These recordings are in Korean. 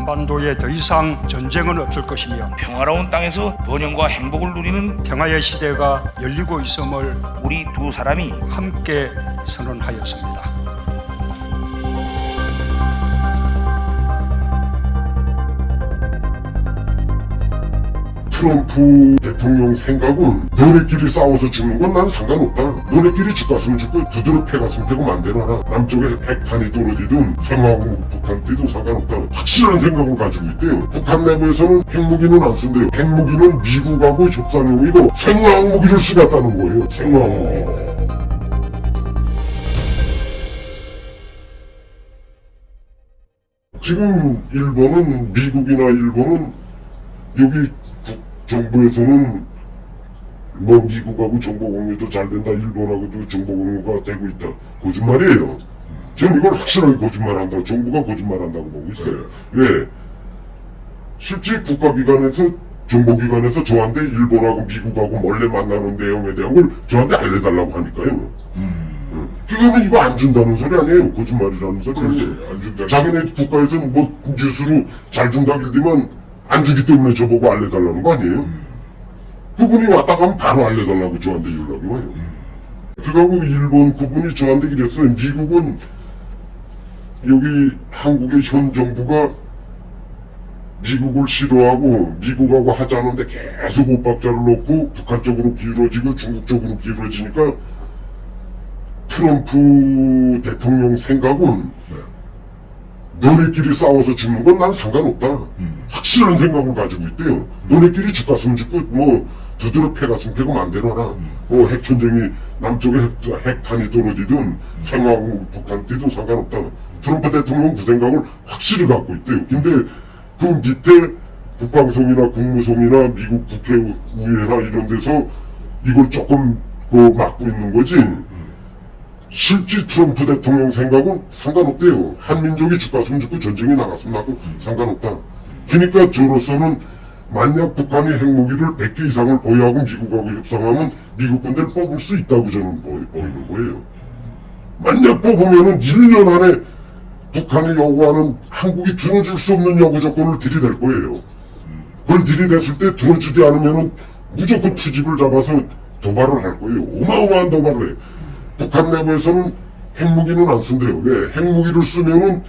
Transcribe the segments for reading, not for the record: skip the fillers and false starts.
한반도에 더 이상 전쟁은 없을 것이며 평화로운 땅에서 번영과 행복을 누리는 평화의 시대가 열리고 있음을 우리 두 사람이 함께 선언하였습니다. 트럼프 대통령 생각은 너네끼리 싸워서 죽는 건 난 상관없다. 너네끼리 죽갔으면 죽고 두드러 패갔으면 패고 맘대로 하라. 남쪽에 핵탄이 떨어지든 생화국 북한 뛰든 상관없다. 확실한 생각을 가지고 있대요. 북한 내부에서는 핵무기는 안 쓴대요. 핵무기는 미국하고 협상용이고 생화학 무기를 쓰겠다는 거예요. 생화학 무기. 지금 일본은 미국이나 일본은 여기 정부에서는 뭐 미국하고 정보 공유도 잘 된다, 일본하고도 정보 공유가 되고 있다. 거짓말이에요. 저는 이걸 확실하게 거짓말한다고, 정부가 거짓말한다고 보고 있어요. 왜? 실제 국가기관에서, 정보기관에서 저한테 일본하고 미국하고 몰래 만나는 내용에 대한 걸 저한테 알려달라고 하니까요. 그거는 이거 안 준다는 소리 아니에요. 거짓말이라는 소리. 그렇지, 안 준다. 자기네 국가에서는 뭐 뉴스로 잘 준다 그러더만 안 주기 때문에 저보고 알려달라는 거 아니에요? 그분이 왔다 가면 바로 알려달라고 저한테 연락이 와요. 그거하고 일본 그분이 저한테 그랬어요. 미국은 여기 한국의 현 정부가 미국을 싫어하고 미국하고 하자는데 계속 엇박자를 놓고 북한 쪽으로 기울어지고 중국 쪽으로 기울어지니까 트럼프 대통령 생각은 너네끼리 싸워서 죽는 건 난 상관없다. 확실한 생각을 가지고 있대요. 너네끼리 죽갔으면 죽고 뭐 두드러 패갔으면 패고 맘대로 하라. 핵전쟁이 남쪽에 핵탄이 떨어지든 생화국 북한 뛰든 상관없다. 트럼프 대통령은 그 생각을 확실히 갖고 있대요. 근데 그 밑에 국방성이나 국무성이나 미국 국회의회나 이런 데서 이걸 조금 막고 있는 거지. 실제 트럼프 대통령 생각은 상관없대요. 한민족이 죽갔으면 죽고 전쟁이 나갔으면 나고 상관없다. 그러니까 저로서는 만약 북한이 핵무기를 100개 이상을 보유하고 미국하고 협상하면 미국 군대를 뽑을 수 있다고 저는 보이는 거예요. 만약 뽑으면은 1년 안에 북한이 요구하는 한국이 들어줄 수 없는 요구 조건을 들이댈 거예요. 그걸 들이댔을 때 들어주지 않으면은 무조건 투집을 잡아서 도발을 할 거예요. 어마어마한 도발을 해요. 북한 내부에서는 핵무기는 안 쓴대요. 왜? 핵무기를 쓰면은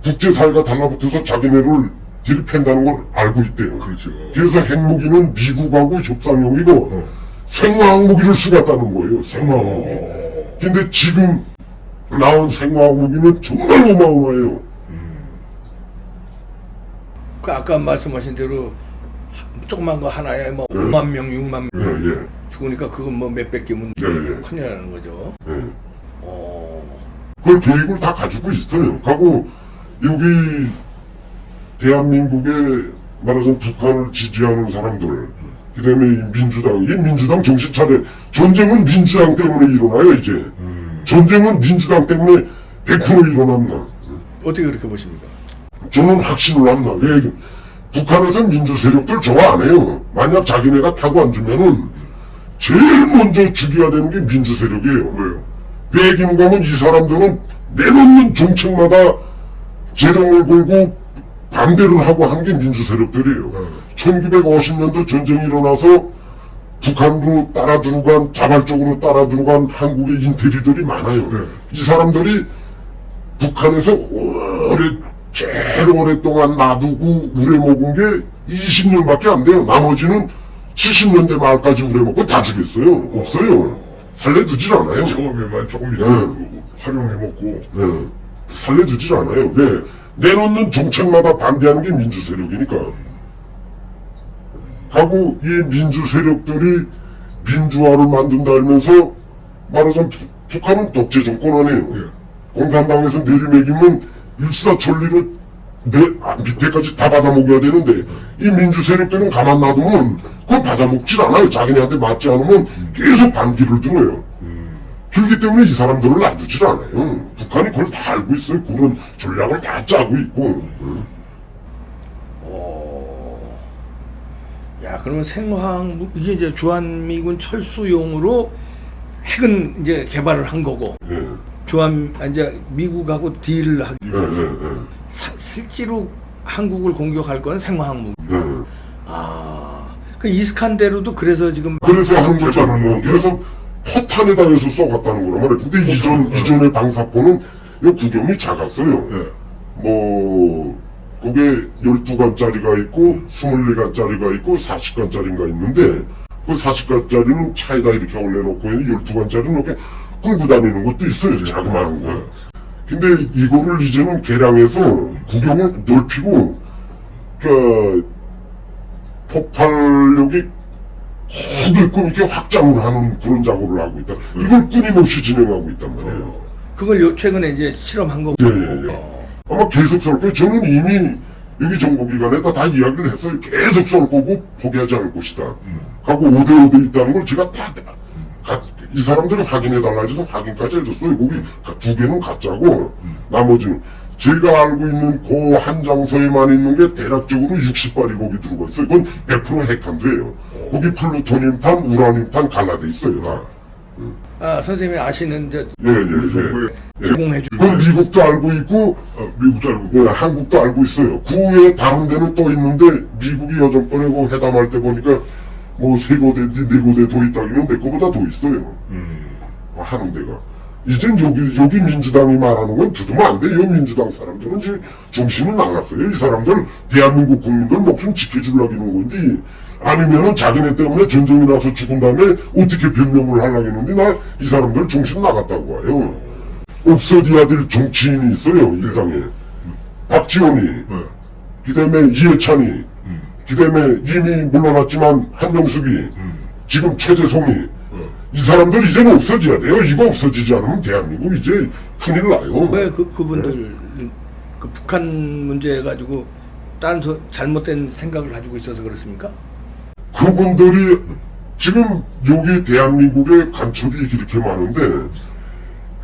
국제사회가 달라붙어서 자기네를 들이팬다는 걸 알고 있대요. 그렇죠. 그래서 핵무기는 미국하고 협상용이고 생화학 무기를 쓰겠다는 거예요. 생화학 무기. 근데 지금 나온 생화학 무기는 정말 어마어마해요. 그 아까 말씀하신 대로 조그만 거 하나에 뭐 5만 명, 6만 명 예. 죽으니까 그건 뭐 몇백 개면 예. 큰일 나는 거죠. 예. 그걸 계획을 다 가지고 있어요. 하고 여기 대한민국에 말하자면 북한을 지지하는 사람들, 그 다음에 민주당, 이 민주당 정신 차려. 전쟁은 민주당 때문에 일어나요, 이제. 전쟁은 민주당 때문에 100% 일어납니다. 어떻게 그렇게 보십니까? 저는 확신을 합니다. 왜? 북한에서는 민주 세력들 좋아 안 해요. 만약 자기네가 타고 앉으면은 제일 먼저 죽여야 되는 게 민주 세력이에요. 왜요? 왜 그런가 하면 이 사람들은 내놓는 정책마다 재량을 걸고 반대를 하고 한 게 민주 세력들이에요. 1950년도 전쟁이 일어나서 북한으로 따라 들어간, 자발적으로 따라 들어간 한국의 인테리들이 많아요. 이 사람들이 북한에서 제일 오랫동안 놔두고 우려먹은 게 20년밖에 안 돼요. 나머지는 70년대 말까지 우려먹고 다 죽였어요. 없어요. 살려두질 않아요. 처음에만 조금 이렇게 활용해먹고. 네. 살려두질 않아요. 왜? 내놓는 정책마다 반대하는 게 민주 세력이니까. 하고 이 민주 세력들이 민주화를 만든다 하면서 말하자면 북한은 독재 정권 아니에요. 공산당에서 내리매기면 일사천리로 밑에까지 다 받아먹여야 되는데 이 민주 세력들은 가만 놔두면 그걸 받아먹질 않아요. 자기네한테 맞지 않으면 계속 반기를 들어요. 그렇기 때문에 이 사람들을 놔두질 않아요. 북한이 그걸 다 알고 있어요. 그런 전략을 다 짜고 있고. 야, 그러면 생화학 이게 이제 주한미군 철수용으로 핵은 이제 개발을 한 거고, 이제 미국하고 딜을 하기 위해서 실제로 한국을 공격할 거는 생화학 무기. 네. 그 이스칸데르도 그래서 지금 그래서 한 거잖아요. 그래서 포탄에다 해서 쏘갔다는 거란 말이에요. 근데 이전의 방사포는 요 구경이 작았어요. 뭐 그게 12간짜리가 있고 24간짜리가 있고 40간짜리가 있는데 그 40간짜리는 차에다 이렇게 올려놓고 12간짜리는 이렇게 끌고 다니는 것도 있어요. 자그마한 거. 근데 이거를 이제는 개량해서 구경을 넓히고 폭발력이 그게끔 이렇게 확장을 하는 그런 작업을 하고 있다. 이걸 끊임없이 진행하고 있단 말이에요. 그걸 최근에 이제 실험한 거고. 예. 아마 계속 쏠 거예요. 저는 이미 여기 정보기관에다 다 이야기를 했어요. 계속 쏠 거고 포기하지 않을 것이다. 하고 5대5대 있다는 걸 제가 이 사람들이 확인해달라 해서 확인까지 해줬어요. 거기 2개는 가짜고 나머지는 제가 알고 있는 그 한 장소에만 있는 게 대략적으로 60발이 거기 들어가 있어요. 그건 100% 핵탄두예요. 거기 플루토늄탄, 우라늄탄 갈라져 있어요. 다. 선생님이 아시는 저 예. 제공해주. 그건 미국도 알고 있고, 미국도 알고 있고. 예, 한국도 알고 있어요. 그 외에 다른 데는 또 있는데, 미국이 여전번에 그 회담할 때 보니까, 뭐, 3고대인지 4고대 더 있다기는 내 거보다 더 있어요. 하는 데가. 이젠 여기 민주당이 말하는 건 두두면 안 돼요. 민주당 사람들은 지금 정신이 나갔어요. 이 사람들, 대한민국 국민들 목숨 지켜주려고 하는 건데, 아니면은 자기네 때문에 전쟁이 나서 죽은 다음에 어떻게 변명을 하려고 했는데, 나 이 사람들 정신 나갔다고 해요. 없어져야 될 정치인이 있어요, 이 땅에. 박지원이, 그 다음에 이해찬이, 그 다음에 이미 물러났지만 한명숙이, 지금 최재성이, 이 사람들 이제는 없어져야 돼요. 이거 없어지지 않으면 대한민국 이제 큰일 나요. 왜 그분들 그 북한 문제 가지고 잘못된 생각을 가지고 있어서 그렇습니까? 그분들이 지금 여기 대한민국에 간첩이 이렇게 많은데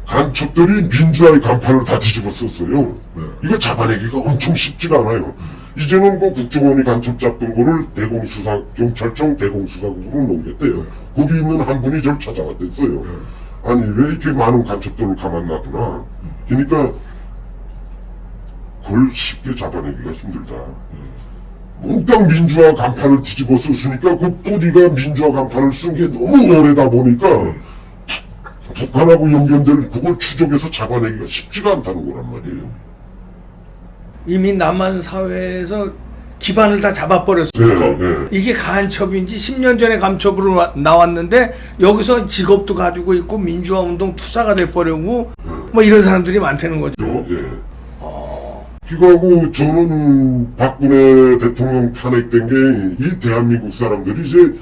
간첩들이 민주화의 간판을 다 뒤집어 썼어요. 이거 잡아내기가 엄청 쉽지가 않아요. 이제는 그 국정원이 간첩 잡던 거를 경찰청 대공수사국으로 넘겼대요. 거기 있는 한 분이 저를 찾아왔댔어요. 아니 왜 이렇게 많은 간첩들을 가만 놔두나. 그러니까 그걸 쉽게 잡아내기가 힘들다. 몽땅 민주화 간판을 뒤집어 썼으니까 그 뿌리가 민주화 간판을 쓴 게 너무 오래다 보니까 북한하고 연결될 그걸 추적해서 잡아내기가 쉽지가 않다는 거란 말이에요. 이미 남한 사회에서 기반을 다 잡아버렸어요. 네. 이게 간첩인지 10년 전에 간첩으로 나왔는데 여기서 직업도 가지고 있고 민주화 운동 투사가 돼버리고 뭐 이런 사람들이 많다는 거죠. 그거하고 저는 박근혜 대통령 탄핵된 게 이 대한민국 사람들이 이제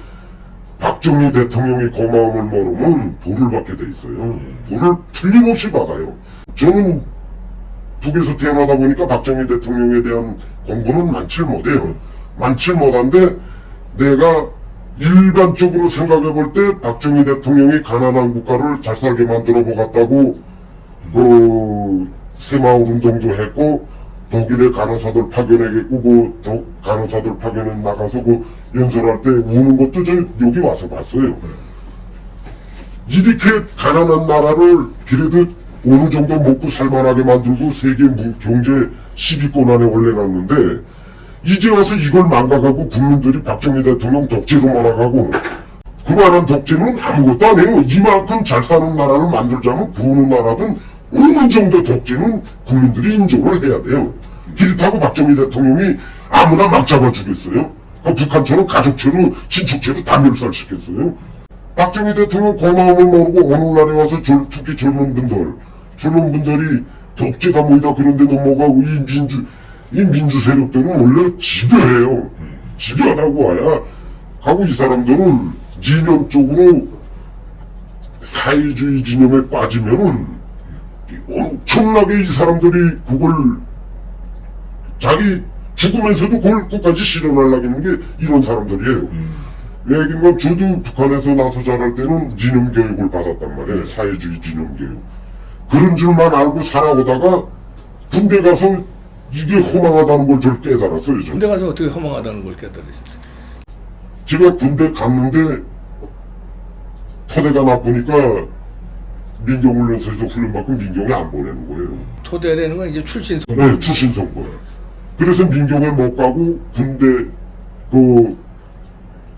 박정희 대통령의 고마움을 모르면 벌을 받게 돼 있어요. 벌을 틀림없이 받아요. 저는 북에서 태어나다 보니까 박정희 대통령에 대한 공부는 많지 못해요. 많지 못한데 내가 일반적으로 생각해 볼 때 박정희 대통령이 가난한 국가를 잘 살게 만들어 보겠다고 새마을 운동도 했고 독일의 간호사들 파견하겠고 그 간호사들 파견에 나가서 그 연설할 때 우는 것도 저 여기 와서 봤어요. 이렇게 가난한 나라를 그래도 어느 정도 먹고 살만하게 만들고 세계 경제 10위권 안에 올려놨는데 이제 와서 이걸 망가가고 국민들이 박정희 대통령 독재로 몰아가고 그만한 독재는 아무것도 아니에요. 이만큼 잘 사는 나라를 만들자면 그 어느 나라든 어느 정도 독재는 국민들이 인정을 해야 돼요. 그렇다고 박정희 대통령이 아무나 막 잡아 주겠어요? 북한처럼 가족체로 친척체로 다 멸살시켰어요? 박정희 대통령 고마움을 모르고 오늘날에 와서 특히 젊은 분들이 독재다 뭐이다 그런데 넘어가고 이 민주 세력들은 원래 집요해요. 집요하다고 와야 하고 이 사람들은 이념적으로 사회주의 진영에 빠지면은 엄청나게 이 사람들이 그걸 자기 죽으면서도 그걸 끝까지 실현하려고 하는 게 이런 사람들이에요. 왜냐면 저도 북한에서 나서 자랄 때는 진영 교육을 받았단 말이에요. 사회주의 진영 교육. 그런 줄만 알고 살아오다가 군대 가서 이게 허망하다는 걸 절 깨달았어요. 저. 군대 가서 어떻게 허망하다는 걸 깨달으셨어요? 제가 군대 갔는데 토대가 나쁘니까 민경훈련소에서 훈련받고 민경에 안 보내는 거예요. 토대라는 건 이제 출신 네, 출신 선거. 그래서 민경을 못 가고 군대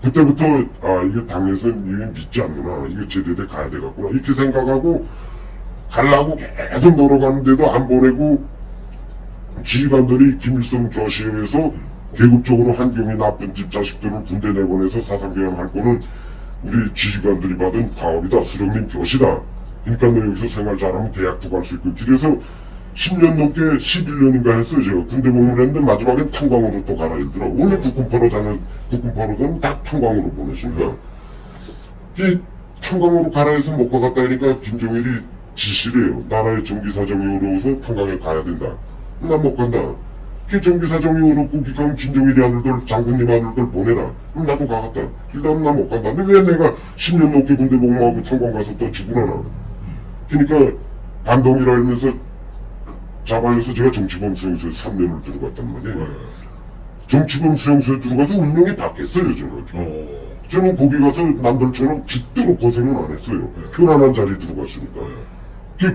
그때부터 이거 당에서는 이거 믿지 않구나, 이거 제대로 가야 되겠구나 이렇게 생각하고 가려고 계속 놀아가는데도 안 보내고, 지휘관들이 김일성 조시에서 계급적으로 환경이 나쁜 집 자식들을 군대 내보내서 사상교양 할 거는 우리 지휘관들이 받은 과업이다, 수령님 교시다, 그러니까 너 여기서 생활 잘하면 대학도 갈 수 있고. 그래서 10년 넘게 11년인가 했어요. 제가 군대 복무했는데 마지막엔 탄광으로 또 가라 이러더라. 원래 국군포로는 다 탄광으로 보내시니까 탄광으로 가라 해서 못 가겠다 하니까 김정일이 지시래요. 나라의 정기사정이 어려워서 탄광에 가야 된다. 나 못 간다. 그 정기사정이 어렵고 그럼 김정일이 아들들, 장군님 아들들 보내라. 그럼 나도 가겠다. 일단 나 못 간다. 근데 왜 내가 10년 넘게 군대 복무하고 탄광 가서 또 죽으라나. 그러니까 반동이라 하면서 자바에서 제가 정치범 수용소에 3년을 들어갔단 말이에요. 정치범 수용소에 들어가서 운명이 바뀌었어요, 저는. 저는 거기 가서 남들처럼 깃도로 고생은 안 했어요. 편안한 자리에 들어갔으니까.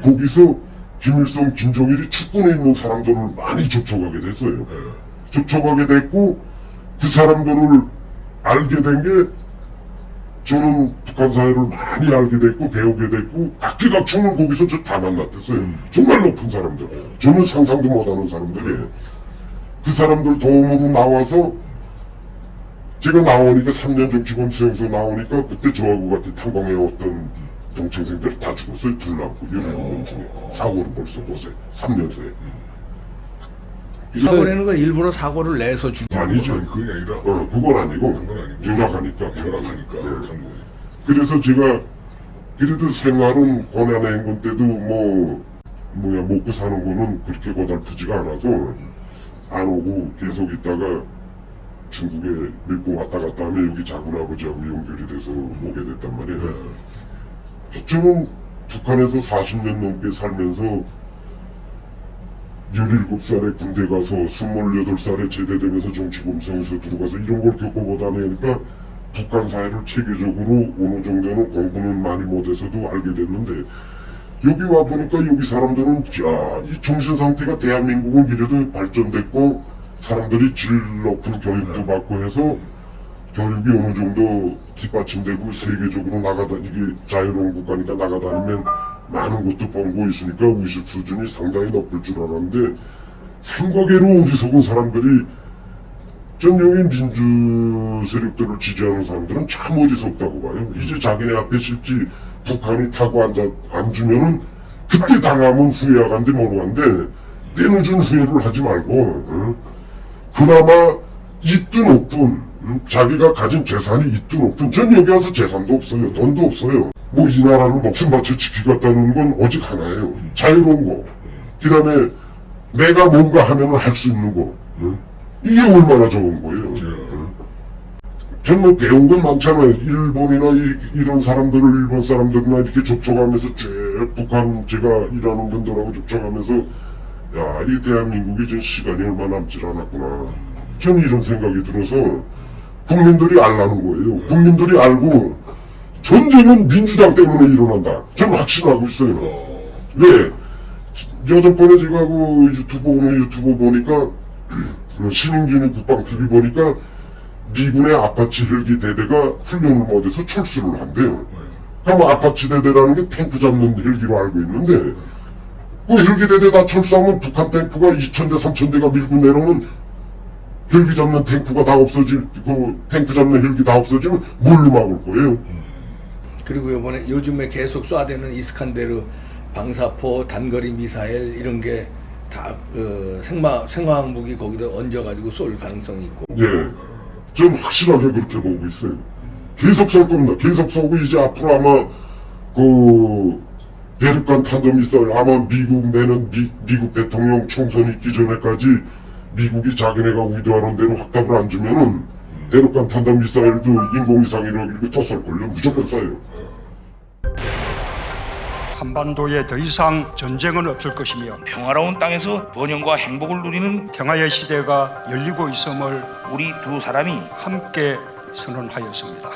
거기서 김일성, 김정일이 축군에 있는 사람들을 많이 접촉하게 됐어요. 접촉하게 됐고, 그 사람들을 알게 된 게, 저는 북한 사회를 많이 알게 됐고 배우게 됐고 각기각층을 거기서 저 다 만났댔어요. 정말 높은 사람들, 저는 상상도 못하는 사람들이에요. 그 사람들 도움으로 나와서 제가 나오니까 3년 정치범 수용소 나오니까 그때 저하고 같이 탄광에 어떤 동창생들이 다 죽었어요. 둘 남고 17명 중에 사고를 벌써 고세 3년서에. 사고라는 건 일부러 사고를 내서 죽. 아니죠. 그게 아니라 그건 아니고 그건 아니고. 유락하니까. 유락하니까. 그래서 제가 그래도 생활은 고난의 행군 때도 먹고 사는 거는 그렇게 고달프지가 않아서 안 오고 계속 있다가 중국에 몇 번 왔다 갔다 하면 여기 작은 아버지하고 연결이 돼서 오게 됐단 말이에요. 저는 북한에서 40년 넘게 살면서 17살에 군대 가서 28살에 제대되면서 정치범 수용소에 들어가서 이런 걸 겪어보다 보니까 북한 사회를 체계적으로 어느 정도는 공부는 많이 못해서도 알게 됐는데, 여기 와보니까 여기 사람들은 이 정신 상태가 대한민국은 이래도 발전됐고 사람들이 질 높은 교육도 받고 해서 교육이 어느 정도 뒷받침되고 세계적으로 나가다니기 자유로운 국가니까 나가다니면 많은 것도 벌고 있으니까 의식 수준이 상당히 높을 줄 알았는데, 생각외로 어리석은 사람들이, 전 여기 민주 세력들을 지지하는 사람들은 참 어리석다고 봐요. 이제 자기네 앞에 실지 북한이 타고 앉으면은 그때 당하면 후회하간데 모르간데 때늦은 후회를 하지 말고, 그나마 있든 없든, 자기가 가진 재산이 있든 없든, 전 여기 와서 재산도 없어요. 돈도 없어요. 이 나라를 목숨 바쳐 지키겠다는 건 오직 하나예요. 자유로운 거. 그 다음에 내가 뭔가 하면 할 수 있는 거. 이게 얼마나 좋은 거예요. 전 배운 건 많잖아요. 일본이나 이런 사람들을, 일본 사람들이나 이렇게 접촉하면서 쭉 북한 제가 일하는 분들하고 접촉하면서 이 대한민국이 전 시간이 얼마 남질 않았구나. 전 이런 생각이 들어서 국민들이 알라는 거예요. 국민들이 알고 전쟁은 민주당 때문에 일어난다. 저는 확신하고 있어요. 왜? 여전번에 제가 오늘 유튜브 보니까 신인균이 국방TV 보니까 미군의 아파치 헬기 대대가 훈련을 못해서 철수를 한대요. 그럼 아파치 대대라는 게 탱크 잡는 헬기로 알고 있는데, 그 헬기 대대 다 철수하면 북한 탱크가 2,000대 3,000대가 밀고 내려오면 헬기 잡는 탱크가 다 탱크 잡는 헬기 다 없어지면 뭘로 막을 거예요? 그리고 요즘에 계속 쏴대는 이스칸데르 방사포, 단거리 미사일 이런 게 다 생화학 무기 거기다 얹어가지고 쏠 가능성이 있고. 예, 저는 확실하게 그렇게 보고 있어요. 계속 쏠 겁니다. 계속 쏘고 이제 앞으로 아마 대륙간 탄도미사일 아마 미국 대통령 총선이 있기 전에까지 미국이 자기네가 의도하는 대로 확답을 안 주면은 대륙간 탄도미사일도 인공위성이라고 또 쏠걸요. 무조건 쏴요. 한반도에 더 이상 전쟁은 없을 것이며 평화로운 땅에서 번영과 행복을 누리는 평화의 시대가 열리고 있음을 우리 두 사람이 함께 선언하였습니다.